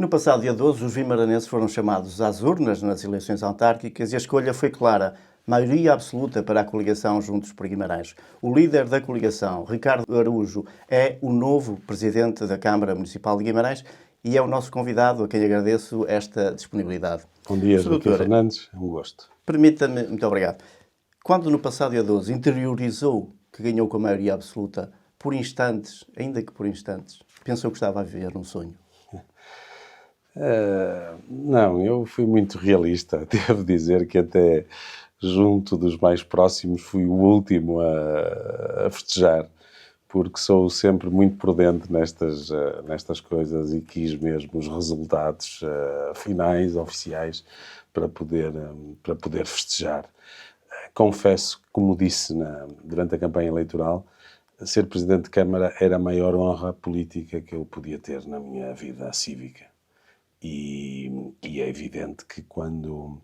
No passado dia 12, os vimaranenses foram chamados às urnas nas eleições autárquicas e a escolha foi clara. Maioria absoluta para a coligação Juntos por Guimarães. O líder da coligação, Ricardo Araújo, é o novo presidente da Câmara Municipal de Guimarães e é o nosso convidado, a quem agradeço esta disponibilidade. Bom dia, Sr. Joaquim Doutor, Fernandes. É um gosto. permita-me, muito obrigado. Quando no passado dia 12 interiorizou que ganhou com a maioria absoluta, por instantes, ainda que por instantes, pensou que estava a viver um sonho? Não, eu fui muito realista. Devo dizer que até junto dos mais próximos fui o último a festejar, porque sou sempre muito prudente nestas coisas e quis mesmo os resultados finais, oficiais, para poder festejar. Confesso, como disse durante a campanha eleitoral, ser Presidente de Câmara era a maior honra política que eu podia ter na minha vida cívica. E é evidente que quando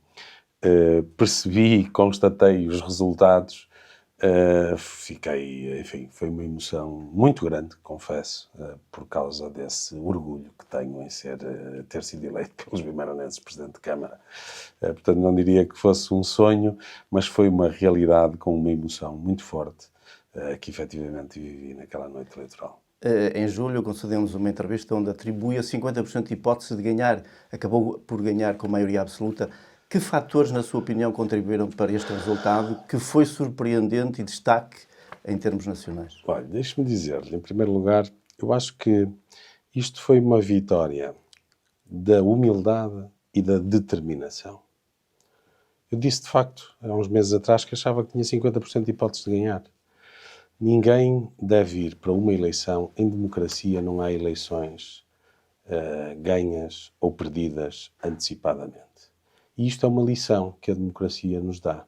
percebi e constatei os resultados, enfim, foi uma emoção muito grande, confesso, por causa desse orgulho que tenho em ter sido eleito pelos vimaranenses Presidente de Câmara. Portanto, não diria que fosse um sonho, mas foi uma realidade com uma emoção muito forte que efetivamente vivi naquela noite eleitoral. Em julho concedemos uma entrevista onde atribui a 50% de hipótese de ganhar, acabou por ganhar com maioria absoluta. Que fatores, na sua opinião, contribuíram para este resultado que foi surpreendente e destaque em termos nacionais? Olha, deixe-me dizer-lhe, em primeiro lugar, eu acho que isto foi uma vitória da humildade e da determinação. Eu disse, de facto, há uns meses atrás, que achava que tinha 50% de hipótese de ganhar. Ninguém deve ir para uma eleição. Em democracia não há eleições ganhas ou perdidas antecipadamente. E isto é uma lição que a democracia nos dá.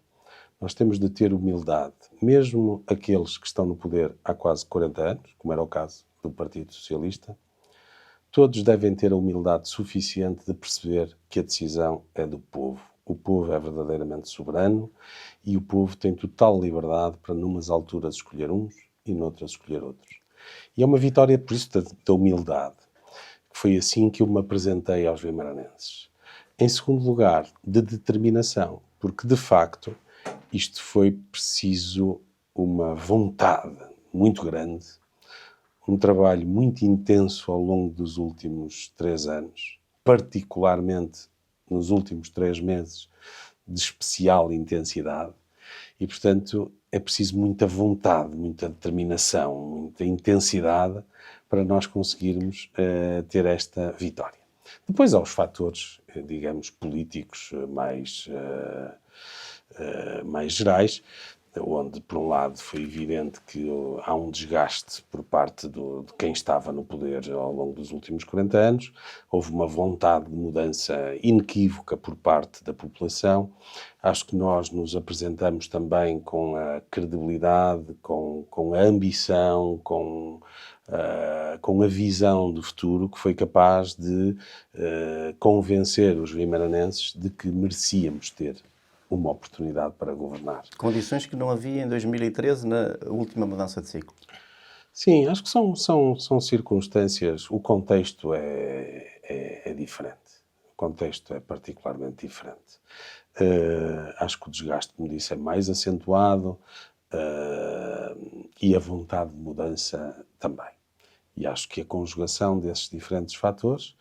Nós temos de ter humildade. Mesmo aqueles que estão no poder há quase 40 anos, como era o caso do Partido Socialista, todos devem ter a humildade suficiente de perceber que a decisão é do povo. O povo é verdadeiramente soberano e o povo tem total liberdade para, numas alturas, escolher uns e noutras escolher outros. E é uma vitória, por isso, da humildade. Foi assim que eu me apresentei aos vimaranenses. Em segundo lugar, de determinação, porque, de facto, isto foi preciso uma vontade muito grande, um trabalho muito intenso ao longo dos últimos 3 anos, particularmente nos últimos 3 meses, de especial intensidade. E, portanto, é preciso muita vontade, muita determinação, muita intensidade para nós conseguirmos ter esta vitória. Depois há os fatores, digamos, políticos mais gerais, onde, por um lado, foi evidente que há um desgaste por parte de quem estava no poder ao longo dos últimos 40 anos. Houve uma vontade de mudança inequívoca por parte da população. Acho que nós nos apresentamos também com a credibilidade, com a ambição, com a visão do futuro, que foi capaz de convencer os vimaranenses de que merecíamos ter uma oportunidade para governar. Condições que não havia em 2013, na última mudança de ciclo. Sim, acho que são circunstâncias. O contexto é diferente. O contexto é particularmente diferente. Acho que o desgaste, como disse, é mais acentuado e a vontade de mudança também. E acho que a conjugação desses diferentes fatores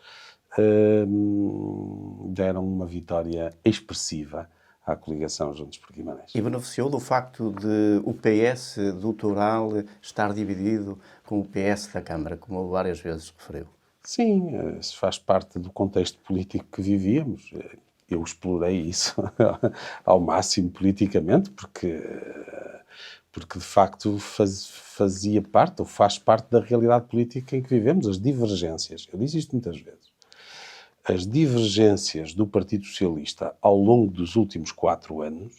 deram uma vitória expressiva à coligação Juntos por Guimarães. E beneficiou do facto de o PS do Toural estar dividido com o PS da Câmara, como várias vezes referiu? Sim, isso faz parte do contexto político que vivíamos. Eu explorei isso ao máximo politicamente, porque de facto fazia parte, ou faz parte da realidade política em que vivemos, as divergências. Eu disse isto muitas vezes. As divergências do Partido Socialista ao longo dos últimos 4 anos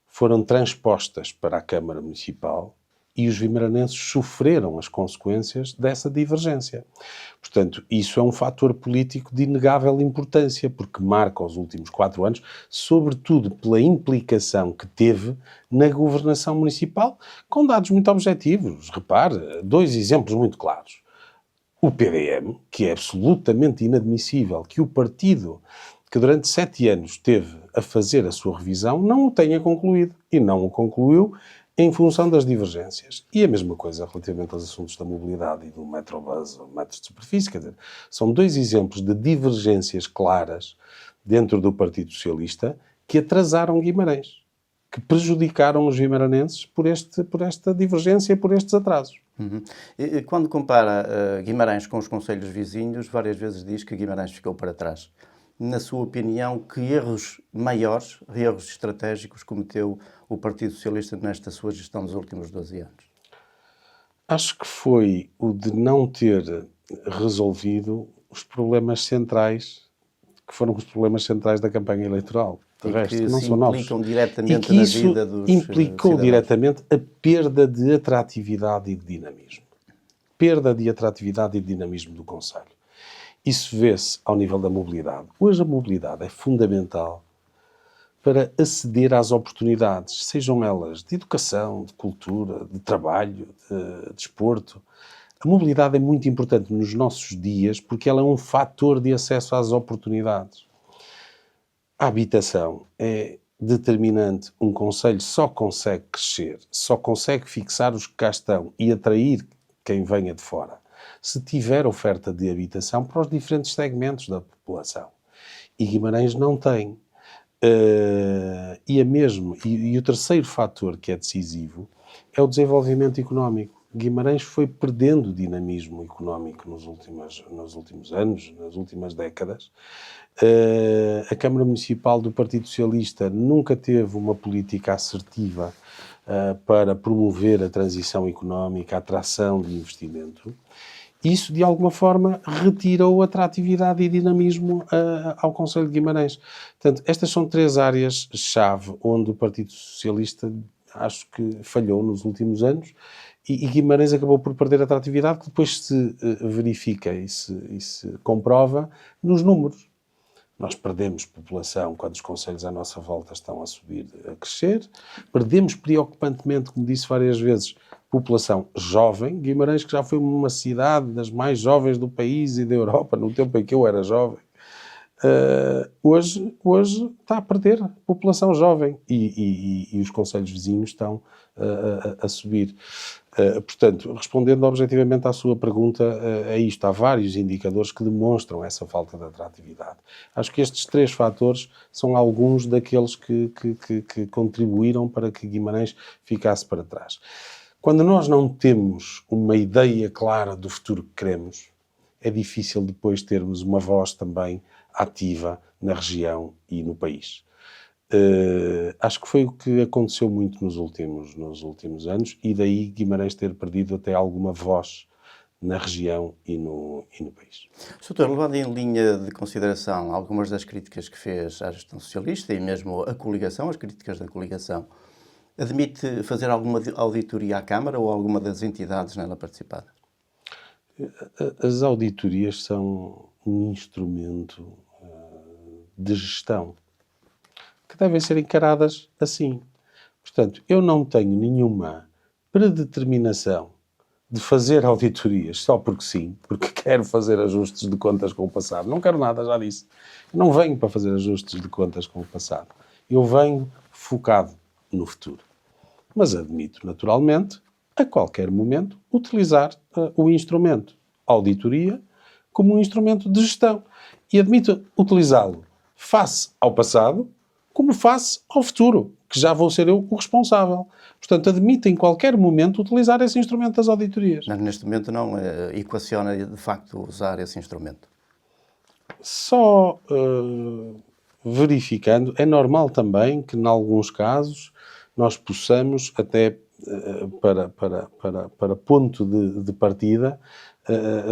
foram transpostas para a Câmara Municipal e os vimaranenses sofreram as consequências dessa divergência. Portanto, isso é um fator político de inegável importância, porque marca os últimos 4 anos, sobretudo pela implicação que teve na governação municipal, com dados muito objetivos. Repare, 2 exemplos muito claros. o PDM, que é absolutamente inadmissível que o partido que durante 7 anos teve a fazer a sua revisão não o tenha concluído. E não o concluiu em função das divergências. E a mesma coisa relativamente aos assuntos da mobilidade e do Metrobus, ou metros de superfície. Quer dizer, são 2 exemplos de divergências claras dentro do Partido Socialista que atrasaram Guimarães, que prejudicaram os guimaranenses por esta divergência e por estes atrasos. Uhum. E quando compara Guimarães com os concelhos vizinhos, várias vezes diz que Guimarães ficou para trás. Na sua opinião, que erros maiores, erros estratégicos cometeu o Partido Socialista nesta sua gestão dos últimos 12 anos? Acho que foi o de não ter resolvido os problemas centrais, que foram os problemas centrais da campanha eleitoral. De E resto, que que não se são novos. implicam E diretamente que na isso vida dos implicou cidadãos. diretamente a perda de atratividade e de dinamismo. Perda de atratividade e de dinamismo do concelho. Isso vê-se ao nível da mobilidade. Hoje a mobilidade é fundamental para aceder às oportunidades, sejam elas de educação, de cultura, de trabalho, de desporto. A mobilidade é muito importante nos nossos dias porque ela é um fator de acesso às oportunidades. A habitação é determinante. Um concelho só consegue crescer, só consegue fixar os que cá estão e atrair quem venha de fora, se tiver oferta de habitação para os diferentes segmentos da população. E Guimarães não tem. E o terceiro fator que é decisivo é o desenvolvimento económico. Guimarães foi perdendo dinamismo económico nos últimos anos, nas últimas décadas. A Câmara Municipal do Partido Socialista nunca teve uma política assertiva para promover a transição económica, a atração de investimento. Isso, de alguma forma, retirou atratividade e dinamismo ao Concelho de Guimarães. Portanto, estas são 3 áreas-chave onde o Partido Socialista acho que falhou nos últimos anos e Guimarães acabou por perder atratividade, que depois se verifica e se comprova nos números. Nós perdemos população quando os concelhos à nossa volta estão a subir, a crescer. Perdemos preocupantemente, como disse várias vezes, população jovem. Guimarães, que já foi uma cidade das mais jovens do país e da Europa, no tempo em que eu era jovem, hoje está a perder população jovem e os concelhos vizinhos estão a subir. Portanto, respondendo objetivamente à sua pergunta, é isto. Há vários indicadores que demonstram essa falta de atratividade. Acho que estes 3 fatores são alguns daqueles que contribuíram para que Guimarães ficasse para trás. Quando nós não temos uma ideia clara do futuro que queremos, é difícil depois termos uma voz também ativa na região e no país. Acho que foi o que aconteceu muito nos últimos anos e daí Guimarães ter perdido até alguma voz na região e no país. Doutor, levando em linha de consideração algumas das críticas que fez à gestão socialista e mesmo a coligação, as críticas da coligação, admite fazer alguma auditoria à Câmara ou alguma das entidades nela participada? As auditorias são um instrumento de gestão que devem ser encaradas assim. Portanto, eu não tenho nenhuma predeterminação de fazer auditorias só porque sim, porque quero fazer ajustes de contas com o passado. Não quero nada, já disse. Não venho para fazer ajustes de contas com o passado. Eu venho focado no futuro. Mas admito, naturalmente, a qualquer momento, utilizar o instrumento auditoria como um instrumento de gestão. E admito utilizá-lo face ao passado como face ao futuro, que já vou ser eu o responsável. Portanto, admito em qualquer momento utilizar esse instrumento das auditorias. Mas neste momento não equaciona de facto usar esse instrumento? Só verificando, é normal também que, em alguns casos, nós possamos, até para ponto de partida,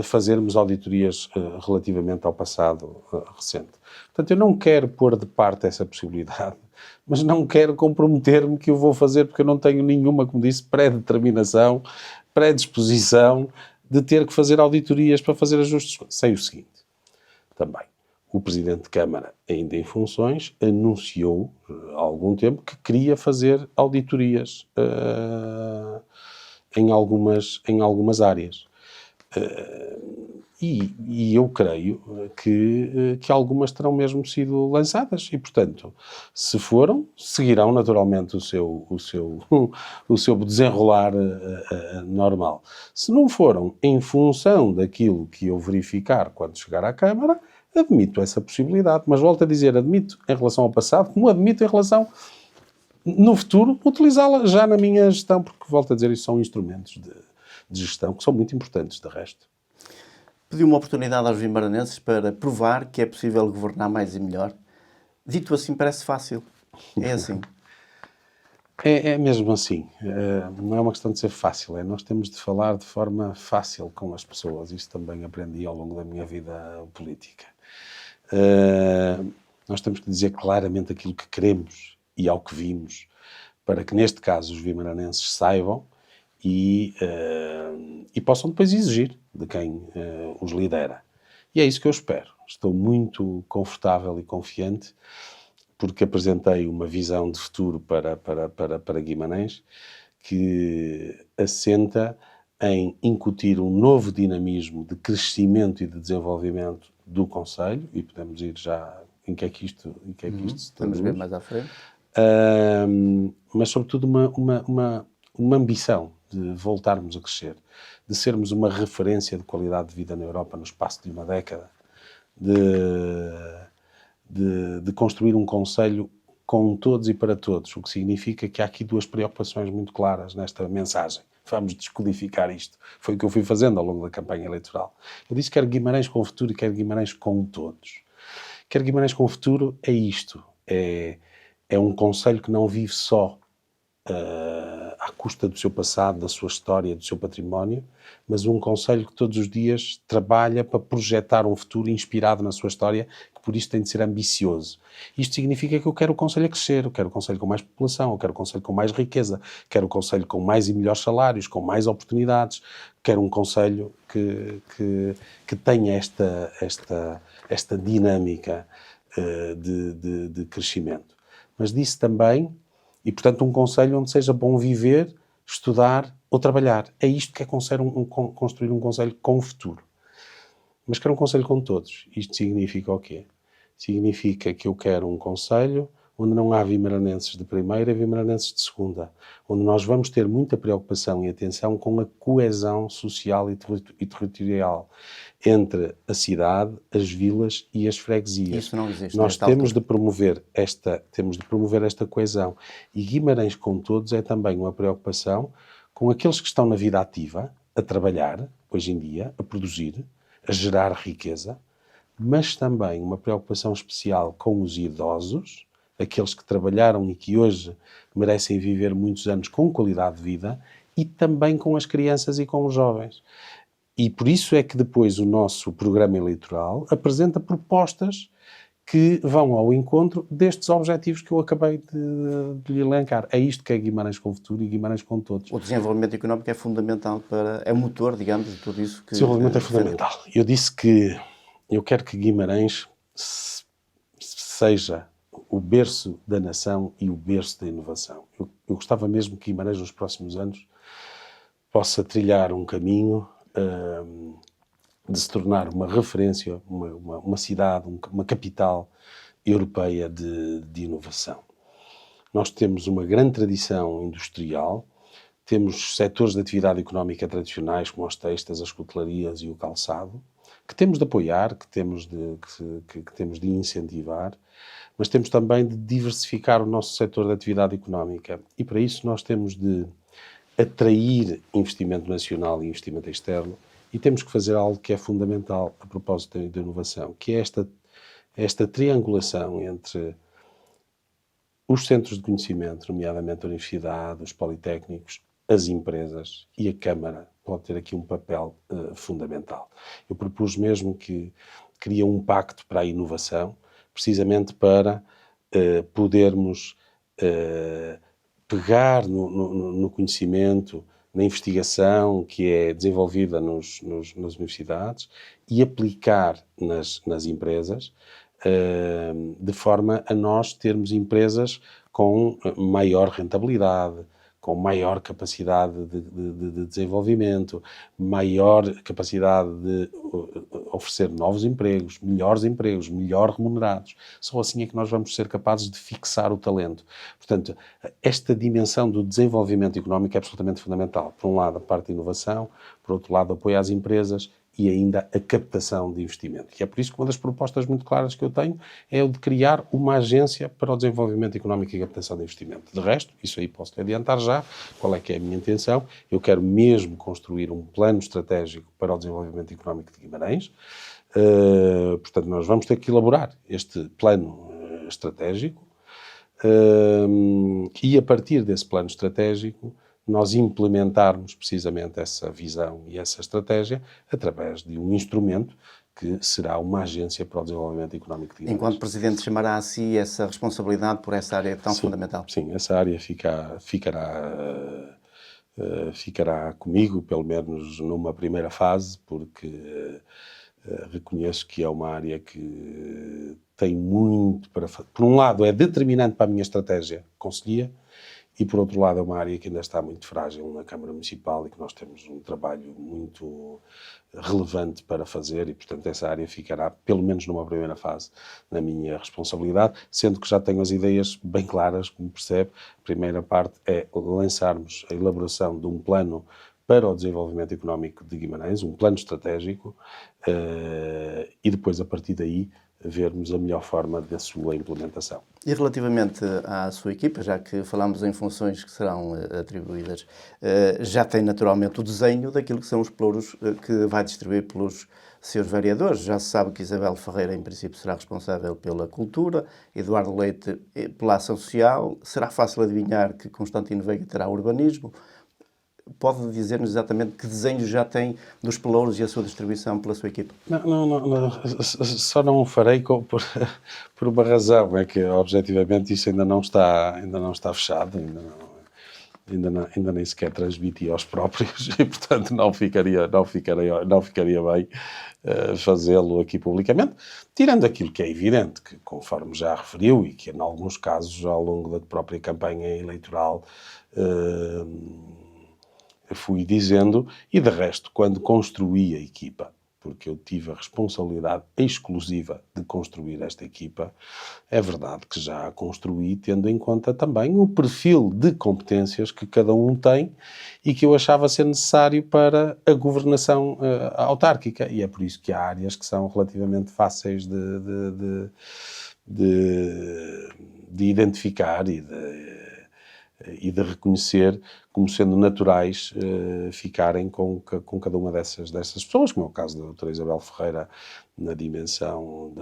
fazermos auditorias relativamente ao passado recente. Portanto, eu não quero pôr de parte essa possibilidade, mas não quero comprometer-me que eu vou fazer, porque eu não tenho nenhuma, como disse, pré-determinação, predisposição de ter que fazer auditorias para fazer ajustes. Sei o seguinte, também. O Presidente de Câmara, ainda em funções, anunciou há algum tempo que queria fazer auditorias em algumas áreas. E eu creio que algumas terão mesmo sido lançadas e, portanto, se foram, seguirão naturalmente o seu desenrolar normal. Se não foram, em função daquilo que eu verificar quando chegar à Câmara, admito essa possibilidade. Mas volto a dizer, admito em relação ao passado, como admito em relação, no futuro, utilizá-la já na minha gestão, porque, volto a dizer, isso são instrumentos de gestão que são muito importantes, de resto. Pediu uma oportunidade aos vimaranenses para provar que é possível governar mais e melhor. Dito assim, parece fácil. É assim. É mesmo assim. Não é uma questão de ser fácil. Nós temos de falar de forma fácil com as pessoas. Isso também aprendi ao longo da minha vida política. Nós temos que dizer claramente aquilo que queremos e ao que vimos, para que, neste caso, os vimaranenses saibam e possam depois exigir de quem os lidera. E é isso que eu espero. Estou muito confortável e confiante porque apresentei uma visão de futuro para Guimarães que assenta em incutir um novo dinamismo de crescimento e de desenvolvimento do Conselho, e podemos ir já em que é que isto se Vamos ver mais à frente. Mas sobretudo uma ambição de voltarmos a crescer, de sermos uma referência de qualidade de vida na Europa no espaço de uma década, de construir um conselho com todos e para todos, o que significa que há aqui duas preocupações muito claras nesta mensagem. Vamos descodificar isto. Foi o que eu fui fazendo ao longo da campanha eleitoral. Eu disse que quero Guimarães com futuro e quero Guimarães com todos. Quero Guimarães com futuro é isto. É um concelho que não vive só à custa do seu passado, da sua história, do seu património, mas um concelho que todos os dias trabalha para projetar um futuro inspirado na sua história, que por isso tem de ser ambicioso. Isto significa que eu quero o concelho a crescer, eu quero o concelho com mais população, eu quero o concelho com mais riqueza, quero o concelho com mais e melhores salários, com mais oportunidades, quero um concelho que tenha esta dinâmica de crescimento. Mas disse também, e portanto um concelho onde seja bom viver, estudar ou trabalhar. É isto que é construir um concelho com futuro. Mas quero um concelho com todos. Isto significa o quê? Significa que eu quero um concelho onde não há vimaranenses de primeira e vimaranenses de segunda. Onde nós vamos ter muita preocupação e atenção com a coesão social e territorial entre a cidade, as vilas e as freguesias. Isso não existe. Nós temos de promover esta coesão. E Guimarães com todos é também uma preocupação com aqueles que estão na vida ativa, a trabalhar, hoje em dia, a produzir, a gerar riqueza, mas também uma preocupação especial com os idosos, aqueles que trabalharam e que hoje merecem viver muitos anos com qualidade de vida, e também com as crianças e com os jovens. E por isso é que depois o nosso programa eleitoral apresenta propostas que vão ao encontro destes objetivos que eu acabei de lhe elencar. É isto que é Guimarães com futuro e Guimarães com todos. O desenvolvimento económico é fundamental é o motor, digamos, de tudo isso que... O desenvolvimento é fundamental. Eu disse que eu quero que Guimarães seja o berço da nação e o berço da inovação. Eu gostava mesmo que Guimarães, nos próximos anos, possa trilhar um caminho de se tornar uma referência, uma cidade, uma capital europeia de inovação. Nós temos uma grande tradição industrial, temos setores de atividade económica tradicionais, como os têxteis, as cutelarias e o calçado, que temos de apoiar, que temos de incentivar, mas temos também de diversificar o nosso setor de atividade económica. E para isso nós temos de atrair investimento nacional e investimento externo, e temos que fazer algo que é fundamental a propósito da inovação, que é esta triangulação entre os centros de conhecimento, nomeadamente a universidade, os politécnicos, as empresas, e a Câmara pode ter aqui um papel fundamental. Eu propus mesmo que cria um pacto para a inovação, precisamente para podermos pegar no conhecimento, na investigação que é desenvolvida nas universidades e aplicar nas empresas, de forma a nós termos empresas com maior rentabilidade, com maior capacidade de desenvolvimento, maior capacidade de oferecer novos empregos, melhor remunerados. Só assim é que nós vamos ser capazes de fixar o talento. Portanto, esta dimensão do desenvolvimento económico é absolutamente fundamental. Por um lado, a parte de inovação, por outro lado, apoio às empresas e ainda a captação de investimento. E é por isso que uma das propostas muito claras que eu tenho é o de criar uma agência para o desenvolvimento económico e captação de investimento. De resto, isso aí posso lhe adiantar já, qual é que é a minha intenção. Eu quero mesmo construir um plano estratégico para o desenvolvimento económico de Guimarães. Portanto, nós vamos ter que elaborar este plano estratégico e a partir desse plano estratégico nós implementarmos precisamente essa visão e essa estratégia através de um instrumento que será uma agência para o desenvolvimento económico de Guimarães. Enquanto Presidente, chamará a si essa responsabilidade por essa área tão fundamental? Sim, essa área ficará comigo, pelo menos numa primeira fase, porque reconheço que é uma área que tem muito para fazer. Por um lado, é determinante para a minha estratégia conselhia, e, por outro lado, é uma área que ainda está muito frágil na Câmara Municipal e que nós temos um trabalho muito relevante para fazer e, portanto, essa área ficará, pelo menos numa primeira fase, na minha responsabilidade, sendo que já tenho as ideias bem claras, como percebe. A primeira parte é lançarmos a elaboração de um plano para o desenvolvimento económico de Guimarães, um plano estratégico, e depois, a partir daí, vermos a melhor forma da sua implementação. E relativamente à sua equipa, já que falamos em funções que serão atribuídas, já tem naturalmente o desenho daquilo que são os pelouros que vai distribuir pelos seus vereadores. Já se sabe que Isabel Ferreira, em princípio, será responsável pela cultura, Eduardo Leite pela ação social. Será fácil adivinhar que Constantino Veiga terá urbanismo. Pode dizer-nos exatamente que desenho já tem dos pelouros e a sua distribuição pela sua equipa? Não. Só não o farei por uma razão, é que objetivamente isso ainda não está fechado, ainda nem sequer transmiti aos próprios e, portanto, não ficaria bem fazê-lo aqui publicamente, tirando aquilo que é evidente, que conforme já referiu e que em alguns casos ao longo da própria campanha eleitoral fui dizendo, e de resto, quando construí a equipa, porque eu tive a responsabilidade exclusiva de construir esta equipa, é verdade que já a construí tendo em conta também o perfil de competências que cada um tem e que eu achava ser necessário para a governação autárquica. E é por isso que há áreas que são relativamente fáceis de identificar e de reconhecer como sendo naturais ficarem com cada uma dessas pessoas, como é o caso da doutora Isabel Ferreira na dimensão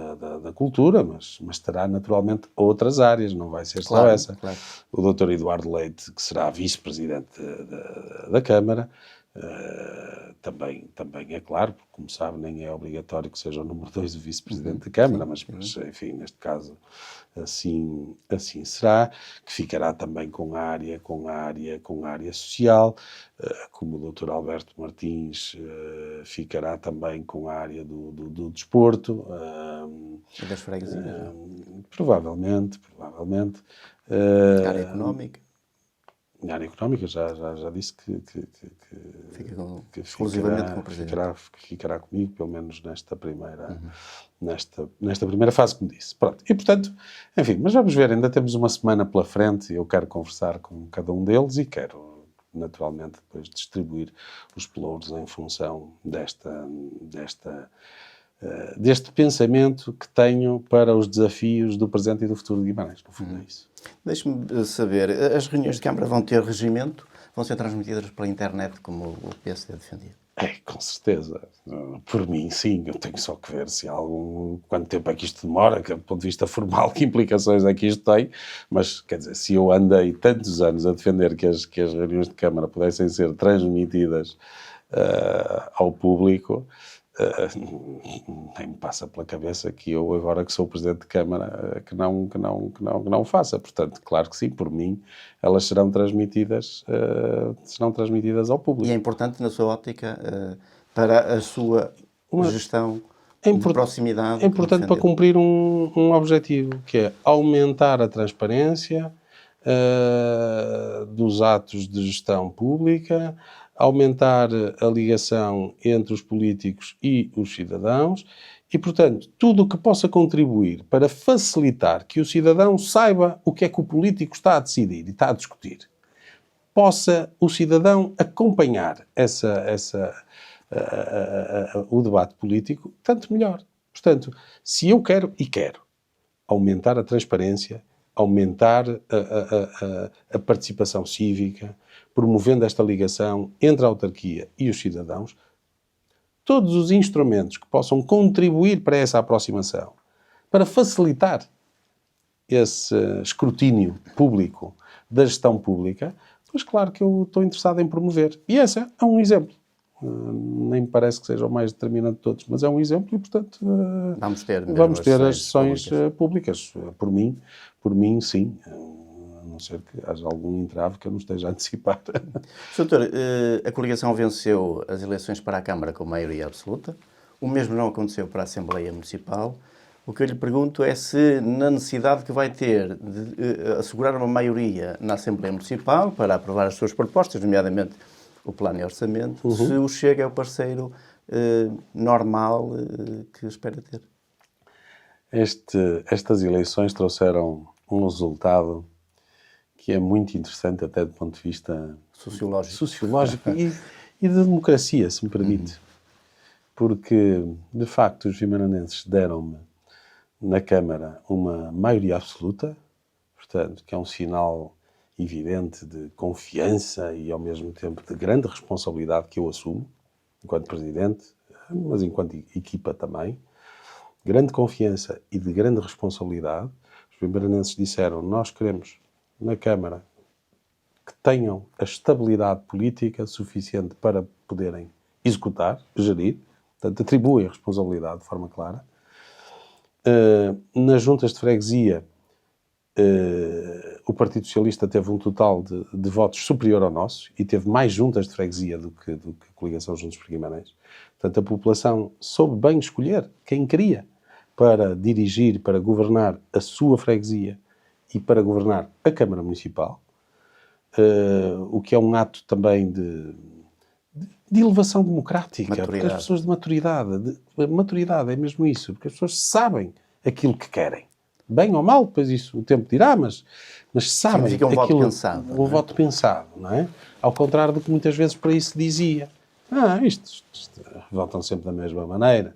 da cultura, mas terá naturalmente outras áreas, não vai ser só essa. Claro. O doutor Eduardo Leite, que será vice-presidente da Câmara, também é claro, porque, como sabe, nem é obrigatório que seja o número 2 o vice-presidente da Câmara, mas, enfim, neste caso, assim será, que ficará também com a área social, como o Dr. Alberto Martins ficará também com a área do desporto. E das freguesias? Provavelmente. A área económica? Na área económica já disse que exclusivamente com o Presidente. Ficará comigo, pelo menos nesta primeira fase, como disse. Pronto. E, portanto, enfim, mas vamos ver, ainda temos uma semana pela frente e eu quero conversar com cada um deles e quero, naturalmente, depois distribuir os pelouros em função deste pensamento que tenho para os desafios do presente e do futuro de Guimarães. No fundo é isso. Deixe-me saber, as reuniões de Câmara vão ter regimento? Vão ser transmitidas pela internet, como o PSD defendia? Com certeza. Por mim, sim. Eu tenho só que ver se há quanto tempo é que isto demora, que, do ponto de vista formal, que implicações é que isto tem. Mas, quer dizer, se eu andei tantos anos a defender que as reuniões de Câmara pudessem ser transmitidas ao público, nem me passa pela cabeça que eu, agora que sou Presidente de Câmara, que não faça. Portanto, claro que sim, por mim, elas serão transmitidas ao público. E é importante, na sua ótica, para a sua gestão de proximidade? É importante para cumprir um objetivo, que é aumentar a transparência, dos atos de gestão pública, aumentar a ligação entre os políticos e os cidadãos e, portanto, tudo o que possa contribuir para facilitar que o cidadão saiba o que é que o político está a decidir e está a discutir. Possa o cidadão acompanhar o debate político, tanto melhor. Portanto, se eu quero aumentar a transparência, aumentar a participação cívica, promovendo esta ligação entre a autarquia e os cidadãos, todos os instrumentos que possam contribuir para essa aproximação, para facilitar esse escrutínio público da gestão pública, pois claro que eu estou interessado em promover. E esse é um exemplo. Nem me parece que seja o mais determinante de todos, mas é um exemplo e, portanto, vamos ter as sessões públicas. Por mim, sim. A não ser que haja algum entrave que eu não esteja a antecipar. Doutor, a coligação venceu as eleições para a Câmara com maioria absoluta. O mesmo não aconteceu para a Assembleia Municipal. O que eu lhe pergunto é se, na necessidade que vai ter de assegurar uma maioria na Assembleia Municipal para aprovar as suas propostas, nomeadamente o plano e orçamento, se o Chega é o parceiro normal que espera ter. Estas eleições trouxeram um resultado que é muito interessante até do ponto de vista sociológico e de democracia, se me permite. Porque, de facto, os vimaranenses deram-me na Câmara uma maioria absoluta, portanto, que é um sinal evidente de confiança e, ao mesmo tempo, de grande responsabilidade que eu assumo, enquanto Presidente, mas enquanto equipa também. Grande confiança e de grande responsabilidade. Os vimaranenses disseram, nós queremos, na Câmara, que tenham a estabilidade política suficiente para poderem executar, gerir, portanto, atribuem a responsabilidade de forma clara. Nas juntas de freguesia, o Partido Socialista teve um total de votos superior ao nosso e teve mais juntas de freguesia do que a coligação Juntos por Guimarães. Portanto, a população soube bem escolher quem queria para dirigir, para governar a sua freguesia e para governar a Câmara Municipal, o que é um ato também de elevação democrática, porque as pessoas de maturidade, maturidade é mesmo isso, porque as pessoas sabem aquilo que querem. Bem ou mal, depois isso o tempo dirá, mas sabem. Significa um voto pensado. Um voto pensado, não é? Ao contrário do que muitas vezes para isso se dizia. Isto votam sempre da mesma maneira,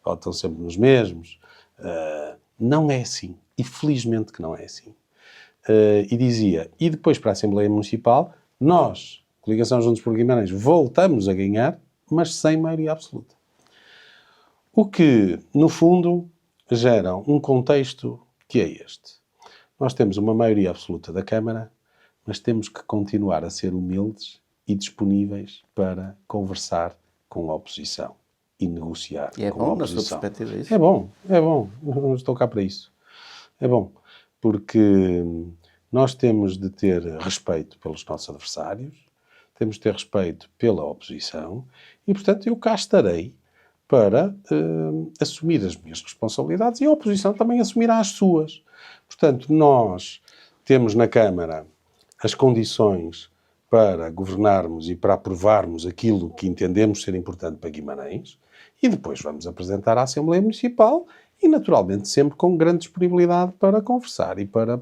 votam sempre nos mesmos. Não é assim. E felizmente que não é assim. E dizia, e depois para a Assembleia Municipal, nós, Coligação Juntos por Guimarães, voltamos a ganhar, mas sem maioria absoluta. O que, no fundo, gera um contexto que é este. Nós temos uma maioria absoluta da Câmara, mas temos que continuar a ser humildes e disponíveis para conversar com a oposição e negociar com a oposição. E é bom, na sua perspectiva, isso? É bom. Não estou cá para isso. É bom, porque nós temos de ter respeito pelos nossos adversários, temos de ter respeito pela oposição e, portanto, eu cá estarei para assumir as minhas responsabilidades e a oposição também assumirá as suas. Portanto, nós temos na Câmara as condições para governarmos e para aprovarmos aquilo que entendemos ser importante para Guimarães e depois vamos apresentar à Assembleia Municipal e, naturalmente, sempre com grande disponibilidade para conversar e para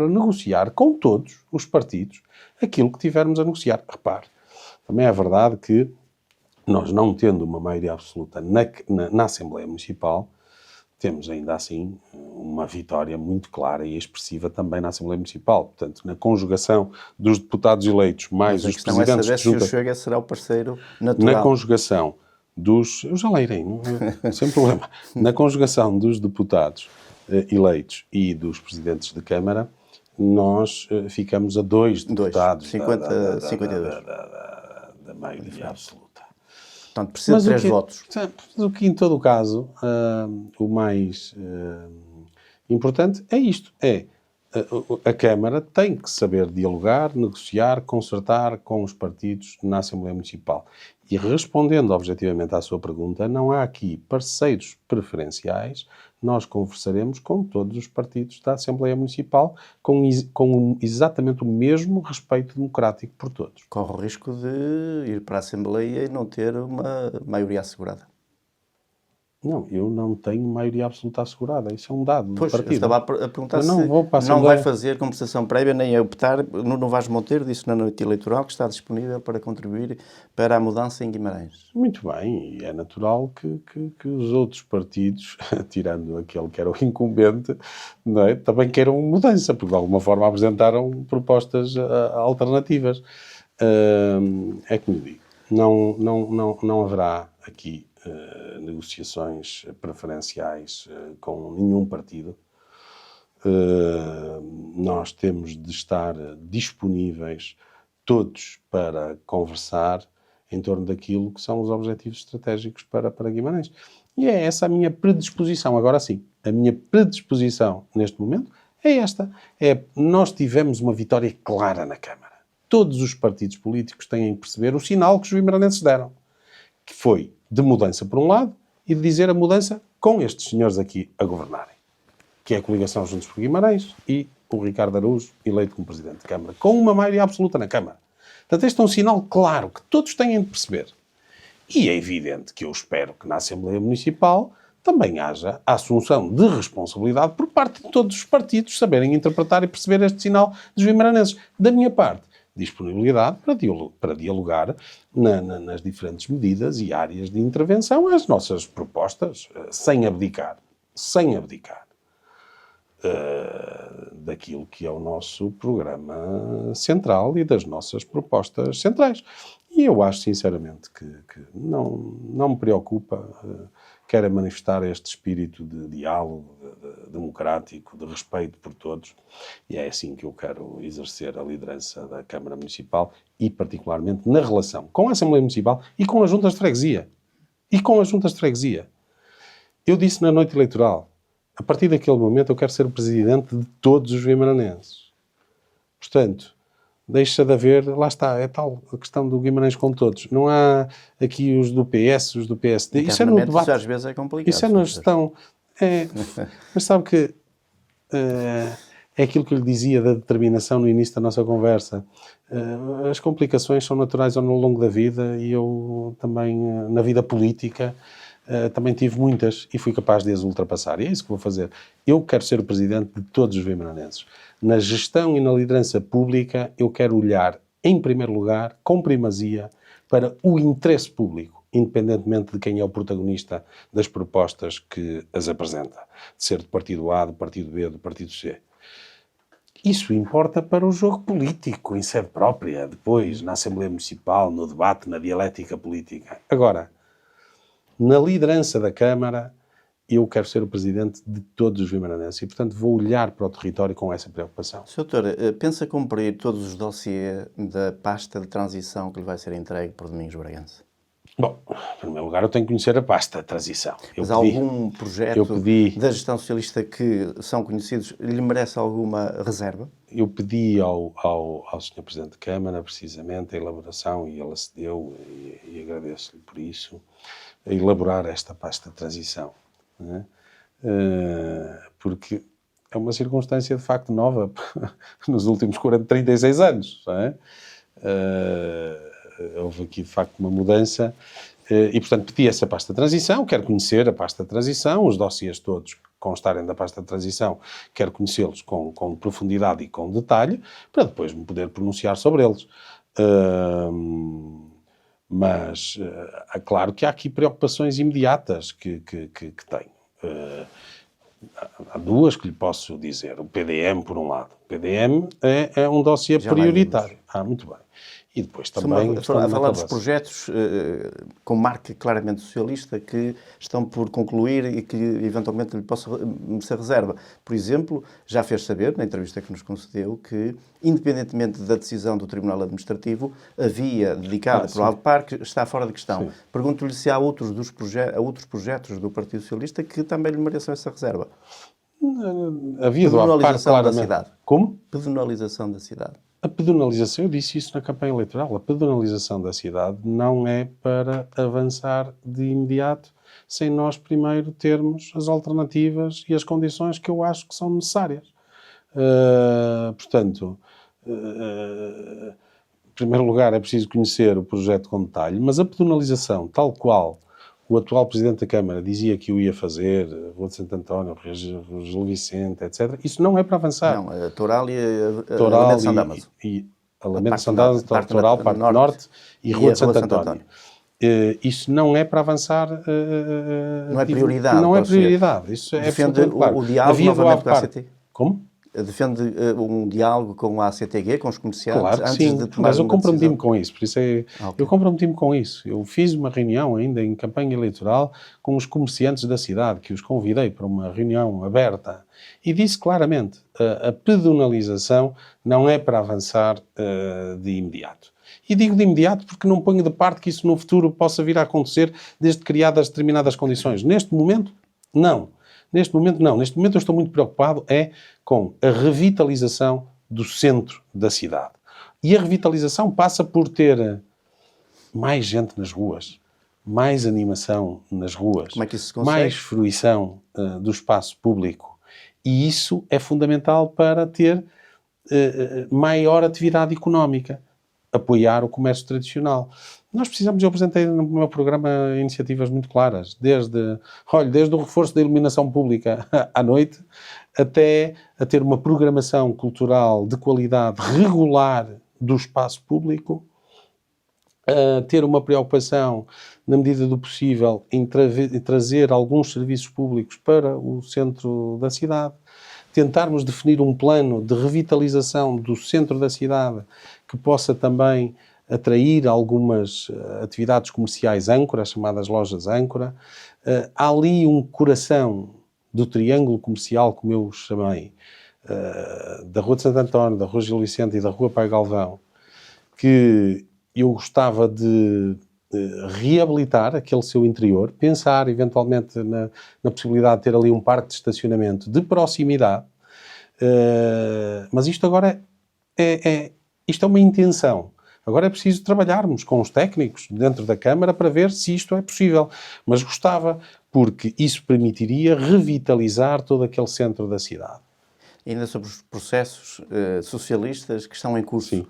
negociar com todos os partidos aquilo que tivermos a negociar. Repare, também é verdade que nós, não tendo uma maioria absoluta na Assembleia Municipal, temos ainda assim uma vitória muito clara e expressiva também na Assembleia Municipal. Portanto, na conjugação dos deputados eleitos mais os presidentes de junta... se o Chega será o parceiro natural. Na conjugação dos... Eu já leirei, sem problema. Na conjugação dos deputados eleitos e dos presidentes de Câmara, nós ficamos a 2 deputados 52 da maioria absoluta. Portanto, precisa de 3 votos. O que, em todo o caso, o mais importante é isto. É a Câmara tem que saber dialogar, negociar, concertar com os partidos na Assembleia Municipal. E respondendo objetivamente à sua pergunta, não há aqui parceiros preferenciais. Nós conversaremos com todos os partidos da Assembleia Municipal com exatamente o mesmo respeito democrático por todos. Corre o risco de ir para a Assembleia e não ter uma maioria assegurada. Não, eu não tenho maioria absoluta assegurada. Isso é um dado do Pois, eu partido. estava a perguntar Eu se não vou para a não vai Assembleia. fazer conversação prévia nem a optar. Nuno Vaz Monteiro disse na noite eleitoral que está disponível para contribuir para a mudança em Guimarães. Muito bem, e é natural que os outros partidos, tirando aquele que era o incumbente, não é, também queiram mudança, porque de alguma forma apresentaram propostas alternativas. É como digo, não haverá aqui negociações preferenciais com nenhum partido. Nós temos de estar disponíveis todos para conversar em torno daquilo que são os objetivos estratégicos para Guimarães. E é essa a minha predisposição. Agora sim, a minha predisposição neste momento é esta. Nós tivemos uma vitória clara na Câmara. Todos os partidos políticos têm de perceber o sinal que os guimaranenses deram, que foi de mudança por um lado e de dizer a mudança com estes senhores aqui a governarem, que é a coligação Juntos por Guimarães e o Ricardo Araújo eleito como Presidente de Câmara, com uma maioria absoluta na Câmara. Portanto, este é um sinal claro que todos têm de perceber. E é evidente que eu espero que na Assembleia Municipal também haja a assunção de responsabilidade por parte de todos os partidos saberem interpretar e perceber este sinal dos guimaranenses. Da minha parte, disponibilidade para dialogar nas diferentes medidas e áreas de intervenção as nossas propostas, sem abdicar daquilo que é o nosso programa central e das nossas propostas centrais. E eu acho, sinceramente, que não me preocupa, quero manifestar este espírito de diálogo, democrático, de respeito por todos, e é assim que eu quero exercer a liderança da Câmara Municipal e, particularmente, na relação com a Assembleia Municipal e com as juntas de freguesia. Eu disse na noite eleitoral, a partir daquele momento eu quero ser o presidente de todos os guimaranenses. Portanto, deixa de haver, lá está, é tal a questão do Guimarães com todos. Não há aqui os do PS, os do PSD. Isso é no debate. Isso às vezes é complicado. Isso é na gestão. Mas sabe que é aquilo que eu lhe dizia da determinação no início da nossa conversa. As complicações são naturais ao longo da vida e eu também, na vida política, também tive muitas e fui capaz de as ultrapassar. E é isso que vou fazer. Eu quero ser o presidente de todos os guimaranenses. Na gestão e na liderança pública, eu quero olhar, em primeiro lugar, com primazia, para o interesse público, independentemente de quem é o protagonista das propostas que as apresenta. De ser do partido A, do partido B, do partido C. Isso importa para o jogo político, em sede própria, depois, na Assembleia Municipal, no debate, na dialética política. Agora, na liderança da Câmara, eu quero ser o presidente de todos os guimaranenses e, portanto, vou olhar para o território com essa preocupação. Sr. Doutor, pensa cumprir todos os dossiês da pasta de transição que lhe vai ser entregue por Domingos Bragança? Bom, em primeiro lugar, eu tenho que conhecer a pasta de transição. Mas algum projeto da gestão socialista que são conhecidos lhe merece alguma reserva? Eu pedi ao Sr. Presidente de Câmara, precisamente, a elaboração, e ele acedeu, e agradeço-lhe por isso, a elaborar esta pasta de transição. Não é? Porque é uma circunstância, de facto, nova nos últimos 36 anos. Não é? Houve aqui, de facto, uma mudança e, portanto, pedi essa pasta de transição, quero conhecer a pasta de transição, os dossiês todos que constarem da pasta de transição, quero conhecê-los com profundidade e com detalhe, para depois me poder pronunciar sobre eles. Mas é claro que há aqui preocupações imediatas que tenho. Há duas que lhe posso dizer. O PDM, por um lado. O PDM é um dossiê prioritário. Muito bem. E depois também... A falar dos projetos com marca claramente socialista que estão por concluir e que eventualmente lhe possa ser reserva. Por exemplo, já fez saber, na entrevista que nos concedeu, que, independentemente da decisão do Tribunal Administrativo, a via dedicada para o Alto Parque está fora de questão. Pergunto-lhe se há outros projetos do Partido Socialista que também lhe mereçam essa reserva. A via do APAR, Pedonalização da claramente. cidade. Como? Pedonalização da cidade. A pedonalização, eu disse isso na campanha eleitoral, a pedonalização da cidade não é para avançar de imediato sem nós primeiro termos as alternativas e as condições que eu acho que são necessárias. Portanto, em primeiro lugar é preciso conhecer o projeto com detalhe, mas a pedonalização, tal qual o atual Presidente da Câmara dizia que o ia fazer, Rua de Santo António, Gil Vicente, etc., isso não é para avançar. Não, a Toral e a Toral Alameda de São Damaso. e Alameda de parte São Damaso, parte Toral, parte norte e Rua de Santo António. Isso não é para avançar. Não é prioridade. Não é para o senhor. prioridade. Isso é Defende absolutamente claro. o diálogo novamente com a ACT? Como? Defende um diálogo com a ACTG, com os comerciantes, Claro que antes sim, de tomar mas eu uma comprometi-me decisão? com isso. Por isso eu comprometi-me com isso. Eu fiz uma reunião ainda em campanha eleitoral com os comerciantes da cidade, que os convidei para uma reunião aberta e disse claramente, a pedonalização não é para avançar de imediato. E digo de imediato porque não ponho de parte que isso no futuro possa vir a acontecer desde criadas determinadas condições. Neste momento, não. Neste momento, não. Neste momento eu estou muito preocupado com a revitalização do centro da cidade. E a revitalização passa por ter mais gente nas ruas, mais animação nas ruas, Como é que isso se consegue? mais fruição do espaço público. E isso é fundamental para ter maior atividade económica, apoiar o comércio tradicional. Nós precisamos, eu apresentei no meu programa iniciativas muito claras, desde o reforço da iluminação pública à noite, até a ter uma programação cultural de qualidade regular do espaço público, a ter uma preocupação, na medida do possível, em trazer alguns serviços públicos para o centro da cidade, tentarmos definir um plano de revitalização do centro da cidade que possa também atrair algumas atividades comerciais âncora, chamadas lojas âncora. Há ali um coração do triângulo comercial, como eu o chamei, da Rua de Santo António, da Rua Gil Vicente e da Rua Pai Galvão, que eu gostava de reabilitar aquele seu interior, pensar eventualmente na possibilidade de ter ali um parque de estacionamento de proximidade, mas isto agora isto é uma intenção. Agora é preciso trabalharmos com os técnicos dentro da Câmara para ver se isto é possível. Mas gostava, porque isso permitiria revitalizar todo aquele centro da cidade. E ainda sobre os processos socialistas que estão em curso. Sim.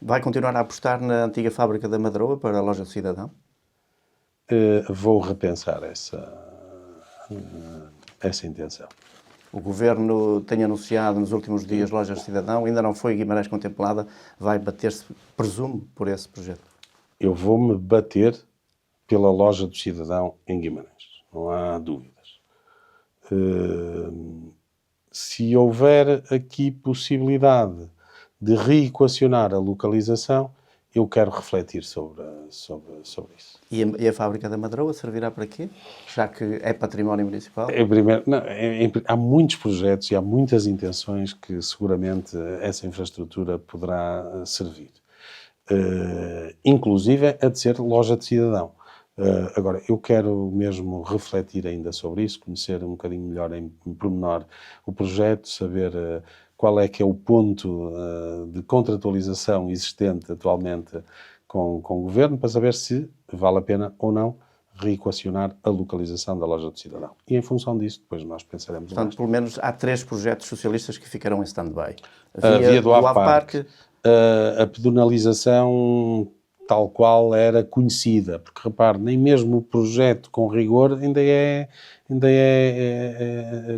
Vai continuar a apostar na antiga fábrica da Madroa para a loja do Cidadão? Vou repensar essa intenção. O Governo tem anunciado nos últimos dias lojas de Cidadão, ainda não foi Guimarães contemplada, vai bater-se, presumo, por esse projeto? Eu vou-me bater pela loja do Cidadão em Guimarães, não há dúvidas. Se houver aqui possibilidade de reequacionar a localização, eu quero refletir sobre isso. E a fábrica da Madroa servirá para quê? Já que é património municipal? Há muitos projetos e há muitas intenções que seguramente essa infraestrutura poderá servir. Inclusive a de ser loja de cidadão. Agora, eu quero mesmo refletir ainda sobre isso, conhecer um bocadinho melhor em pormenor o projeto, saber qual é que é o ponto de contratualização existente atualmente com o Governo, para saber se vale a pena ou não reequacionar a localização da loja do Cidadão. E em função disso, depois nós pensaremos Portanto, mais. pelo menos há 3 projetos socialistas que ficarão em stand-by. A via do APARC, a pedonalização tal qual era conhecida, porque repare, nem mesmo o projeto com rigor ainda é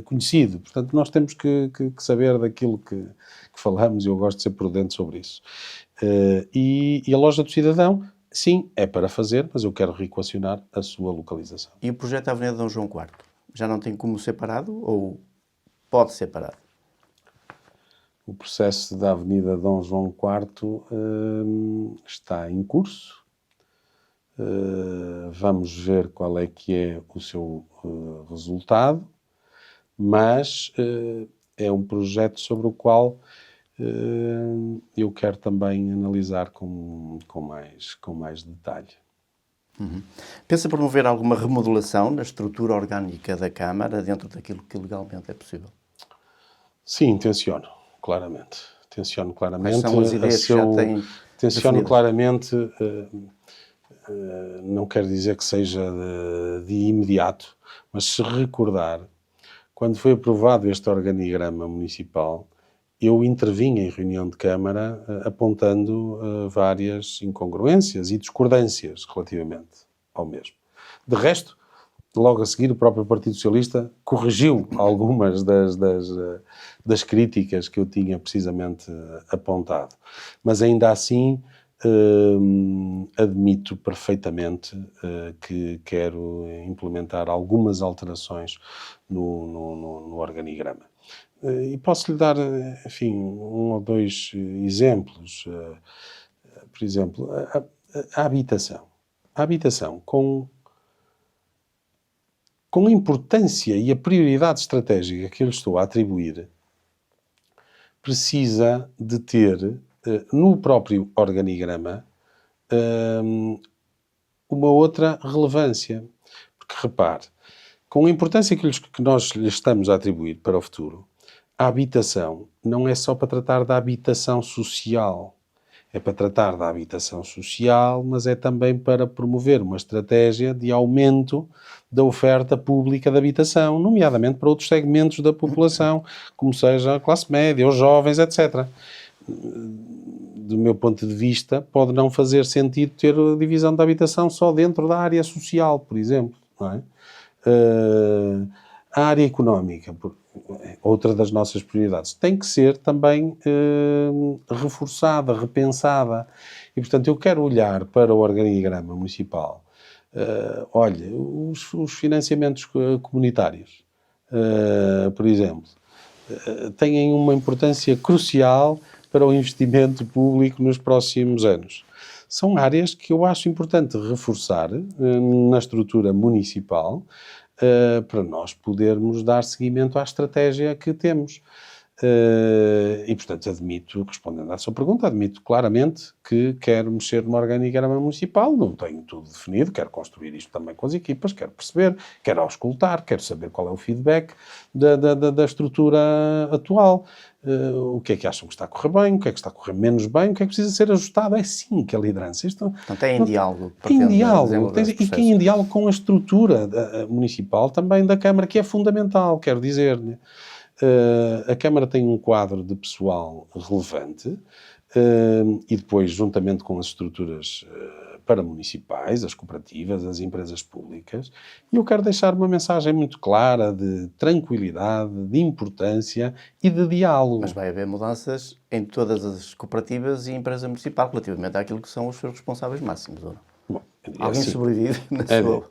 conhecido. Portanto, nós temos que saber daquilo que falamos e eu gosto de ser prudente sobre isso. E a loja do Cidadão, sim, é para fazer, mas eu quero reequacionar a sua localização. E o projeto da Avenida Dom João IV? Já não tem como separado ou pode ser separado? O processo da Avenida Dom João IV está em curso. Vamos ver qual é que é o seu resultado, mas é um projeto sobre o qual eu quero também analisar com mais detalhe. Pensa promover alguma remodelação na estrutura orgânica da Câmara dentro daquilo que legalmente é possível? Sim, tenciono, claramente. Tenciono claramente. Quais são as ideias que já têm tenciono definidas? claramente, não quer dizer que seja de imediato, mas se recordar, quando foi aprovado este organigrama municipal, eu intervim em reunião de Câmara apontando várias incongruências e discordâncias relativamente ao mesmo. De resto, logo a seguir, o próprio Partido Socialista corrigiu algumas das críticas que eu tinha precisamente apontado. Mas ainda assim, admito perfeitamente que quero implementar algumas alterações no organigrama. E posso-lhe dar, enfim, um ou dois exemplos. Por exemplo, a habitação. A habitação, com a importância e a prioridade estratégica que eu lhe estou a atribuir, precisa de ter, no próprio organigrama, uma outra relevância. Porque, repare, com a importância que nós lhe estamos a atribuir para o futuro, a habitação não é só para tratar da habitação social. É para tratar da habitação social, mas é também para promover uma estratégia de aumento da oferta pública de habitação, nomeadamente para outros segmentos da população, como seja a classe média, os jovens, etc. Do meu ponto de vista, pode não fazer sentido ter a divisão da habitação só dentro da área social, por exemplo, não é? A área económica, outra das nossas prioridades, tem que ser também reforçada, repensada. E, portanto, eu quero olhar para o organigrama municipal. Olha, os financiamentos comunitários, por exemplo, têm uma importância crucial para o investimento público nos próximos anos. São áreas que eu acho importante reforçar na estrutura municipal para nós podermos dar seguimento à estratégia que temos. E, portanto, admito, respondendo à sua pergunta, admito claramente que quero mexer no organigrama municipal, não tenho tudo definido, quero construir isto também com as equipas, quero perceber, quero auscultar, quero saber qual é o feedback da estrutura atual. O que é que acham que está a correr bem, o que é que está a correr menos bem, o que é que precisa ser ajustado. É sim que a liderança. Então tem diálogo. Em diálogo, e que em diálogo com a estrutura municipal também da Câmara, que é fundamental, quero dizer-lhe. A Câmara tem um quadro de pessoal relevante e depois, juntamente com as estruturas paramunicipais, as cooperativas, as empresas públicas, e eu quero deixar uma mensagem muito clara de tranquilidade, de importância e de diálogo. Mas vai haver mudanças em todas as cooperativas e empresa municipal relativamente àquilo que são os seus responsáveis máximos, ou não? Bom, Alguém assim, sobrevive na sua...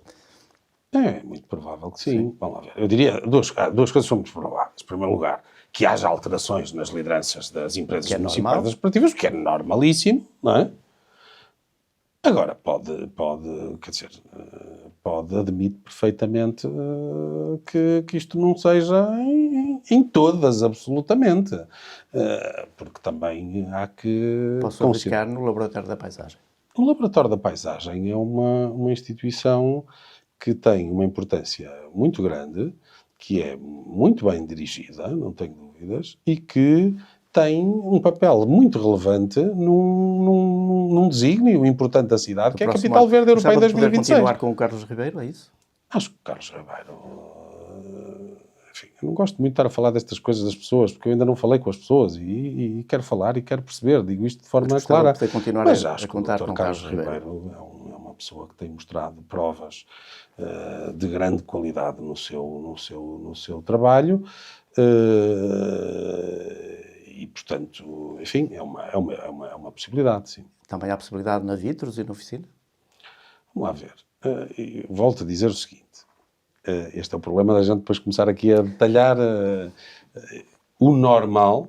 É muito provável que sim. Vamos lá ver. Eu diria duas coisas são muito prováveis. Em primeiro lugar, que haja alterações nas lideranças das empresas municipais, das cooperativas, que é normalíssimo, não é? Agora, admite perfeitamente que isto não seja em todas, absolutamente. Porque também há que... Posso arriscar no Laboratório da Paisagem. O Laboratório da Paisagem é uma instituição que tem uma importância muito grande, que é muito bem dirigida, não tenho dúvidas, e que tem um papel muito relevante num desígnio importante da cidade, que é a Capital Verde Europeia em 2026. Continuar com o Carlos Ribeiro, é isso? Acho que o Carlos Ribeiro... Enfim, eu não gosto muito de estar a falar destas coisas das pessoas, porque eu ainda não falei com as pessoas e quero falar e quero perceber, digo isto de forma clara. Mas acho que o Dr. Carlos Ribeiro é uma pessoa que tem mostrado provas de grande qualidade no seu trabalho e, portanto, enfim, é uma possibilidade, sim. Também há possibilidade na Vitros e na oficina? Vamos lá ver. Volto a dizer o seguinte. Este é o problema da gente depois começar aqui a detalhar. O normal,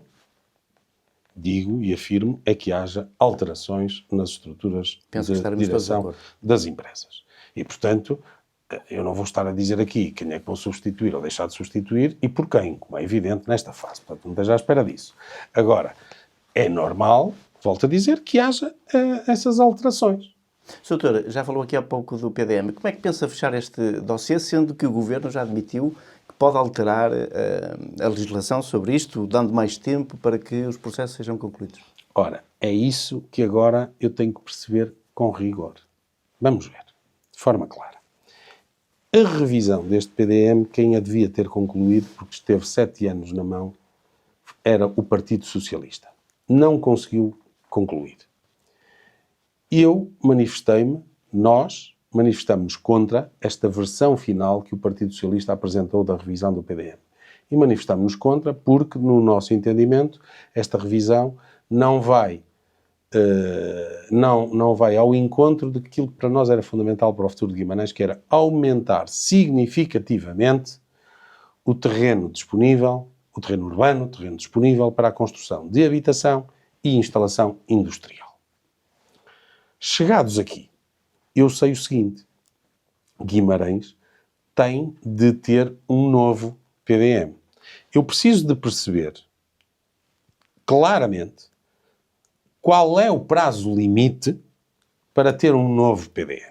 digo e afirmo, é que haja alterações nas estruturas de direção das empresas. E, portanto, eu não vou estar a dizer aqui quem é que vão substituir ou deixar de substituir e por quem, como é evidente nesta fase. Portanto, não esteja à espera disso. Agora, é normal, volto a dizer, que haja essas alterações. Sr. Doutor, já falou aqui há pouco do PDM. Como é que pensa fechar este dossiê, sendo que o Governo já admitiu que pode alterar a legislação sobre isto, dando mais tempo para que os processos sejam concluídos? Ora, é isso que agora eu tenho que perceber com rigor. Vamos ver, de forma clara. A revisão deste PDM, quem a devia ter concluído, porque esteve 7 anos na mão, era o Partido Socialista. Não conseguiu concluir. Eu manifestei-me, nós manifestamos contra esta versão final que o Partido Socialista apresentou da revisão do PDM. E manifestamos-nos contra porque, no nosso entendimento, esta revisão não vai ao encontro daquilo que para nós era fundamental para o futuro de Guimarães, que era aumentar significativamente o terreno disponível, o terreno urbano, o terreno disponível para a construção de habitação e instalação industrial. Chegados aqui, eu sei o seguinte: Guimarães tem de ter um novo PDM. Eu preciso de perceber claramente qual é o prazo limite para ter um novo PDM.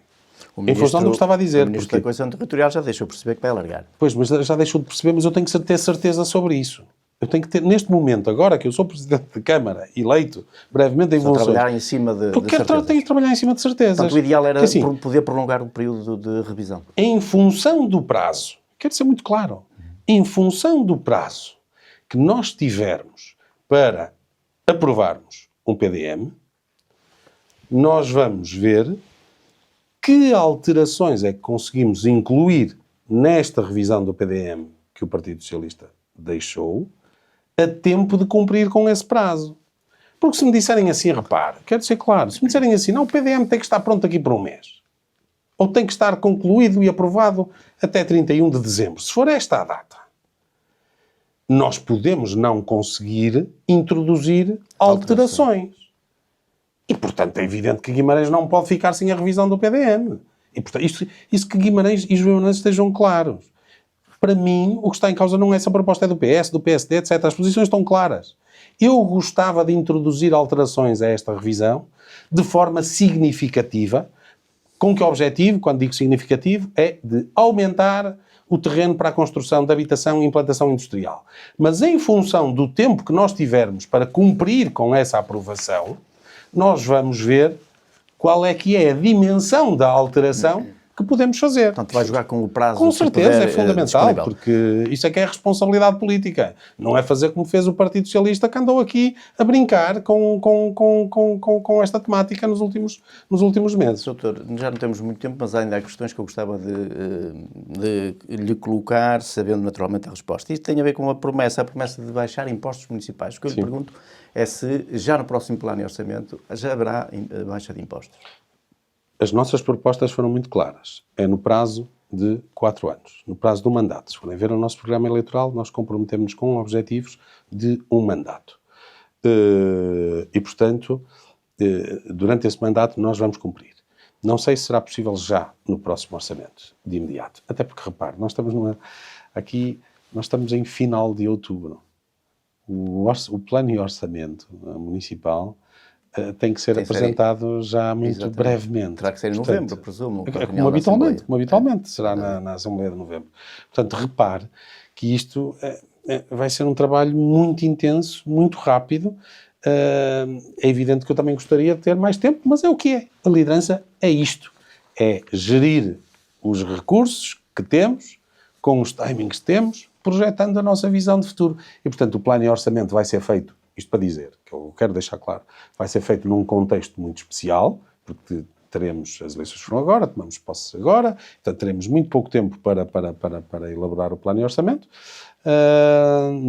Em função do que estava a dizer. O Ministro da Coesão Territorial já deixou perceber que vai alargar. Pois, mas já deixou de perceber, mas eu tenho que ter certeza sobre isso. Eu tenho que ter, neste momento, agora que eu sou Presidente de Câmara, eleito brevemente em funções... trabalhar em cima de certezas. Tenho que trabalhar em cima de certezas. Portanto, o ideal era assim, poder prolongar o período de revisão. Em função do prazo, quero ser muito claro, em função do prazo que nós tivermos para aprovarmos um PDM, nós vamos ver que alterações é que conseguimos incluir nesta revisão do PDM que o Partido Socialista deixou, a tempo de cumprir com esse prazo. Porque se me disserem assim, repare, quero ser claro, se me disserem assim, não, o PDM tem que estar pronto aqui por um mês, ou tem que estar concluído e aprovado até 31 de dezembro, se for esta a data, nós podemos não conseguir introduzir alterações. E, portanto, é evidente que Guimarães não pode ficar sem a revisão do PDM. E, portanto, isso que Guimarães e João estejam claros. Para mim, o que está em causa não é essa proposta, é do PS, do PSD, etc. As posições estão claras. Eu gostava de introduzir alterações a esta revisão de forma significativa, com que objetivo, quando digo significativo, é de aumentar o terreno para a construção de habitação e implantação industrial. Mas em função do tempo que nós tivermos para cumprir com essa aprovação, nós vamos ver qual é que é a dimensão da alteração que podemos fazer. Portanto, vai jogar com o prazo. Com certeza, é fundamental, porque isso é que é responsabilidade política. Não é fazer como fez o Partido Socialista, que andou aqui a brincar com esta temática nos últimos meses. Doutor, já não temos muito tempo, mas ainda há questões que eu gostava de lhe colocar, sabendo naturalmente a resposta. Isto tem a ver com a promessa de baixar impostos municipais. O que eu lhe pergunto é se já no próximo plano de orçamento já haverá baixa de impostos. As nossas propostas foram muito claras. É no prazo de 4 anos, no prazo do mandato. Se forem ver o nosso programa eleitoral, nós comprometemos com objetivos de um mandato. E, portanto, durante esse mandato nós vamos cumprir. Não sei se será possível já no próximo orçamento, de imediato. Até porque, repare, nós estamos em final de outubro. O plano e orçamento municipal tem que ser apresentado já muito brevemente. Terá que ser em novembro, presumo. Como habitualmente será na Assembleia de Novembro. Portanto, repare que isto vai ser um trabalho muito intenso, muito rápido. É evidente que eu também gostaria de ter mais tempo, mas é o que é. A liderança é isto. É gerir os recursos que temos, com os timings que temos, projetando a nossa visão de futuro. E, portanto, o plano e orçamento vai ser feito, isto para dizer, que eu quero deixar claro, vai ser feito num contexto muito especial, porque teremos, as eleições foram agora, tomamos posse agora, portanto teremos muito pouco tempo para elaborar o plano e orçamento,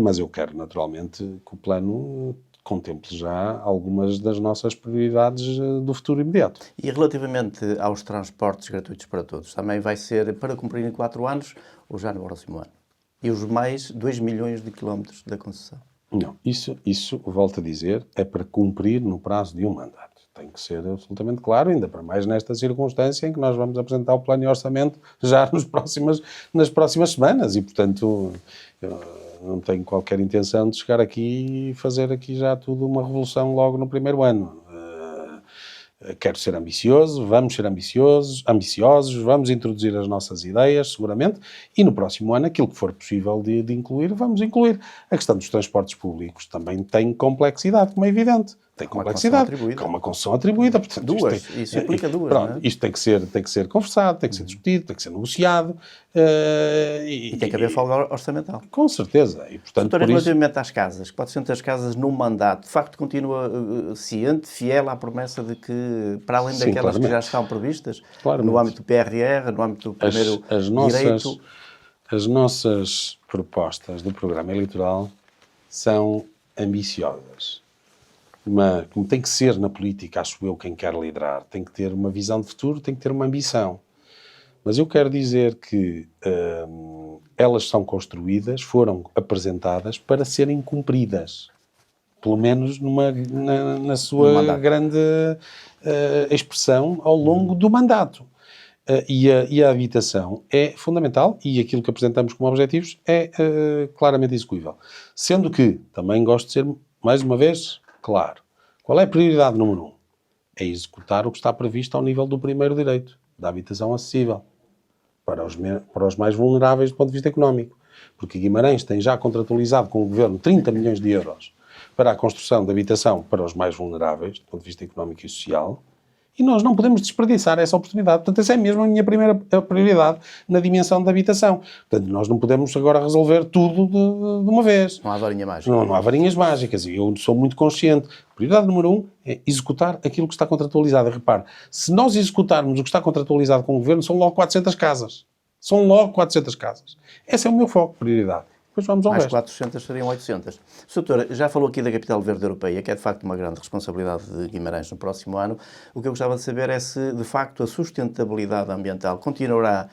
mas eu quero naturalmente que o plano contemple já algumas das nossas prioridades do futuro imediato. E relativamente aos transportes gratuitos para todos, também vai ser para cumprir em 4 anos ou já no próximo ano? E os mais 2 milhões de quilómetros da concessão? Não, isso, volto a dizer, é para cumprir no prazo de um mandato. Tem que ser absolutamente claro, ainda para mais nesta circunstância em que nós vamos apresentar o plano e orçamento já nas próximas semanas e, portanto, eu não tenho qualquer intenção de chegar aqui e fazer aqui já tudo uma revolução logo no primeiro ano. Quero ser ambicioso, vamos ser ambiciosos, vamos introduzir as nossas ideias, seguramente, e no próximo ano, aquilo que for possível de incluir, vamos incluir. A questão dos transportes públicos também tem complexidade, como é evidente. Tem complexidade, com uma concessão atribuída. Portanto, duas, isso implica duas, pronto, não é? Isto tem que ser conversado, tem que ser discutido, tem que ser negociado. E tem que haver folga orçamental. Com certeza. E, portanto, Doutor, relativamente às casas, 400 casas num mandato, de facto continua ciente, fiel à promessa de que, para além Sim, daquelas claramente. que já estão previstas, Claramente. no âmbito do PRR, no âmbito do primeiro direito... As nossas propostas do programa eleitoral são ambiciosas. Como tem que ser na política, acho eu, quem quer liderar, tem que ter uma visão de futuro, tem que ter uma ambição. Mas eu quero dizer que elas são construídas, foram apresentadas para serem cumpridas. Pelo menos na sua grande expressão ao longo do mandato. E a habitação é fundamental e aquilo que apresentamos como objetivos é claramente execuível. Sendo que, também gosto de ser, mais uma vez, claro. Qual é a prioridade número 1? É executar o que está previsto ao nível do primeiro direito, da habitação acessível, para os mais vulneráveis do ponto de vista económico. Porque Guimarães tem já contratualizado com o Governo 30 milhões de euros para a construção de habitação para os mais vulneráveis, do ponto de vista económico e social, e nós não podemos desperdiçar essa oportunidade. Portanto, essa é mesmo a minha primeira prioridade na dimensão da habitação. Portanto, nós não podemos agora resolver tudo de uma vez. Não há varinha mágica. Não há varinhas mágicas. E eu sou muito consciente. Prioridade número 1 é executar aquilo que está contratualizado. E repare, se nós executarmos o que está contratualizado com o Governo, são logo 400 casas. São logo 400 casas. Esse é o meu foco, prioridade. Depois vamos ao Mais resto. 400 seriam 800. Sr. Doutor, já falou aqui da Capital Verde Europeia, que é de facto uma grande responsabilidade de Guimarães no próximo ano. O que eu gostava de saber é se, de facto, a sustentabilidade ambiental continuará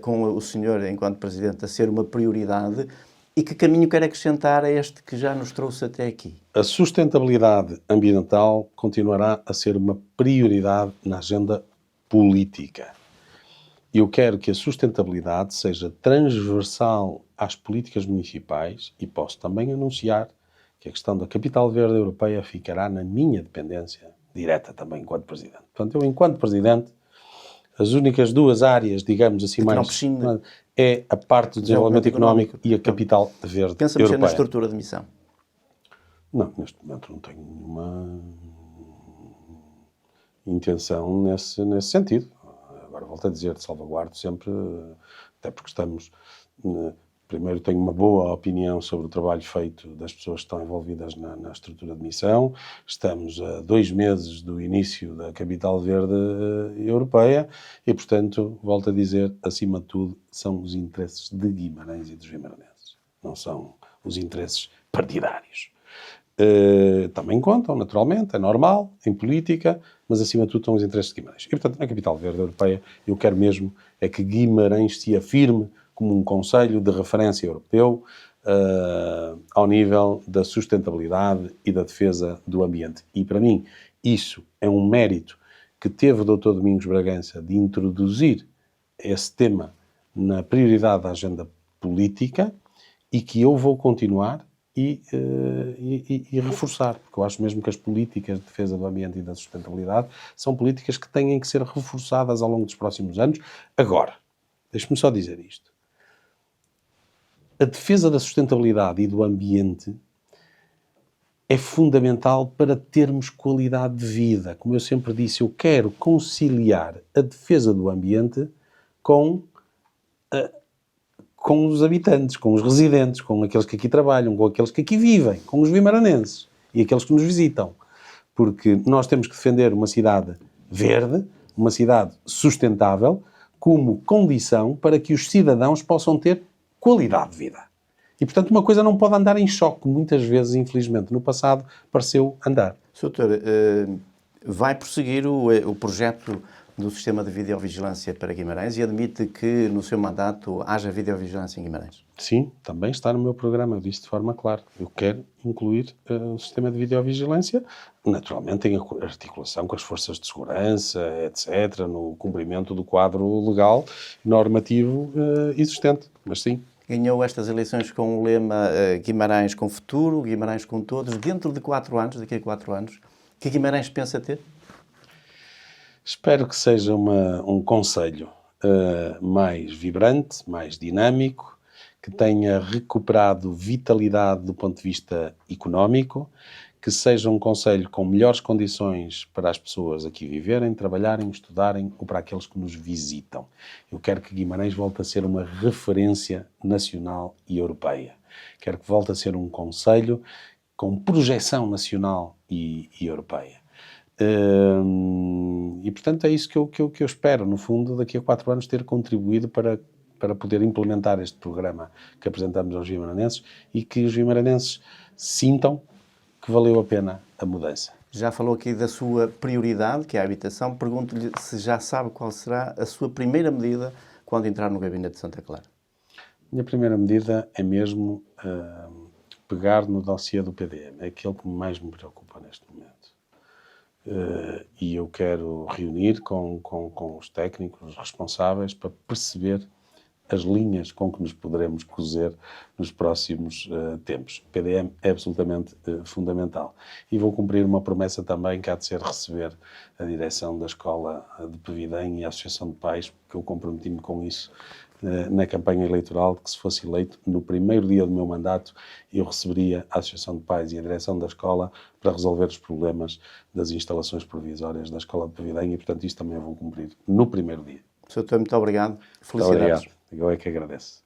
com o senhor, enquanto Presidente, a ser uma prioridade e que caminho quer acrescentar a este que já nos trouxe até aqui? A sustentabilidade ambiental continuará a ser uma prioridade na agenda política. Eu quero que a sustentabilidade seja transversal às políticas municipais e posso também anunciar que a questão da Capital Verde Europeia ficará na minha dependência direta também enquanto Presidente. Portanto, eu enquanto Presidente, as únicas duas áreas, digamos assim, mais... é a parte do desenvolvimento económico e a Capital Verde Pensa Europeia. mexer na estrutura de missão? Não, neste momento não tenho nenhuma intenção nesse sentido. Agora volto a dizer, salvaguardo sempre, até porque estamos... Primeiro, tenho uma boa opinião sobre o trabalho feito das pessoas que estão envolvidas na estrutura de missão. Estamos a 2 meses do início da Capital Verde Europeia e, portanto, volto a dizer, acima de tudo, são os interesses de Guimarães e dos guimaranenses. Não são os interesses partidários. Também contam, naturalmente, é normal, em política, mas acima de tudo são os interesses de Guimarães. E, portanto, na Capital Verde Europeia, eu quero mesmo é que Guimarães se afirme como um conselho de referência europeu ao nível da sustentabilidade e da defesa do ambiente. E, para mim, isso é um mérito que teve o Dr. Domingos Bragança de introduzir esse tema na prioridade da agenda política e que eu vou continuar e reforçar, porque eu acho mesmo que as políticas de defesa do ambiente e da sustentabilidade são políticas que têm que ser reforçadas ao longo dos próximos anos. Agora, deixe-me só dizer isto. A defesa da sustentabilidade e do ambiente é fundamental para termos qualidade de vida. Como eu sempre disse, eu quero conciliar a defesa do ambiente com os habitantes, com os residentes, com aqueles que aqui trabalham, com aqueles que aqui vivem, com os vimaranenses e aqueles que nos visitam. Porque nós temos que defender uma cidade verde, uma cidade sustentável, como condição para que os cidadãos possam ter qualidade de vida. E, portanto, uma coisa não pode andar em choque. Muitas vezes, infelizmente, no passado, pareceu andar. Sr. Doutor, vai prosseguir o projeto do sistema de videovigilância para Guimarães e admite que, no seu mandato, haja videovigilância em Guimarães? Sim, também está no meu programa. Eu disse de forma clara. Eu quero incluir o sistema de videovigilância, naturalmente em articulação com as forças de segurança, etc., no cumprimento do quadro legal normativo existente. Mas sim. Ganhou estas eleições com o lema Guimarães com futuro, Guimarães com todos, dentro de 4 anos, daqui a 4 anos. Que Guimarães pensa ter? Espero que seja um conselho mais vibrante, mais dinâmico, que tenha recuperado vitalidade do ponto de vista económico, que seja um conselho com melhores condições para as pessoas aqui viverem, trabalharem, estudarem ou para aqueles que nos visitam. Eu quero que Guimarães volte a ser uma referência nacional e europeia. Quero que volte a ser um conselho com projeção nacional e europeia. E, portanto, é isso que eu espero, no fundo, daqui a 4 anos, ter contribuído para poder implementar este programa que apresentamos aos guimaranenses e que os guimaranenses sintam que valeu a pena a mudança. Já falou aqui da sua prioridade, que é a habitação. Pergunto-lhe se já sabe qual será a sua primeira medida quando entrar no gabinete de Santa Clara. Minha primeira medida é mesmo pegar no dossiê do PDM. É aquele que mais me preocupa neste momento. E eu quero reunir com os técnicos responsáveis para perceber as linhas com que nos poderemos cozer nos próximos tempos. O PDM é absolutamente fundamental. E vou cumprir uma promessa também que há de ser receber a direção da Escola de Pevidém e a Associação de Pais, porque eu comprometi-me com isso na campanha eleitoral, que se fosse eleito no primeiro dia do meu mandato, eu receberia a Associação de Pais e a direção da escola para resolver os problemas das instalações provisórias da Escola de Pevidém e, portanto, isto também eu vou cumprir no primeiro dia. Sr. Doutor, muito obrigado. Felicidades. Muito obrigado. Eu é que agradeço.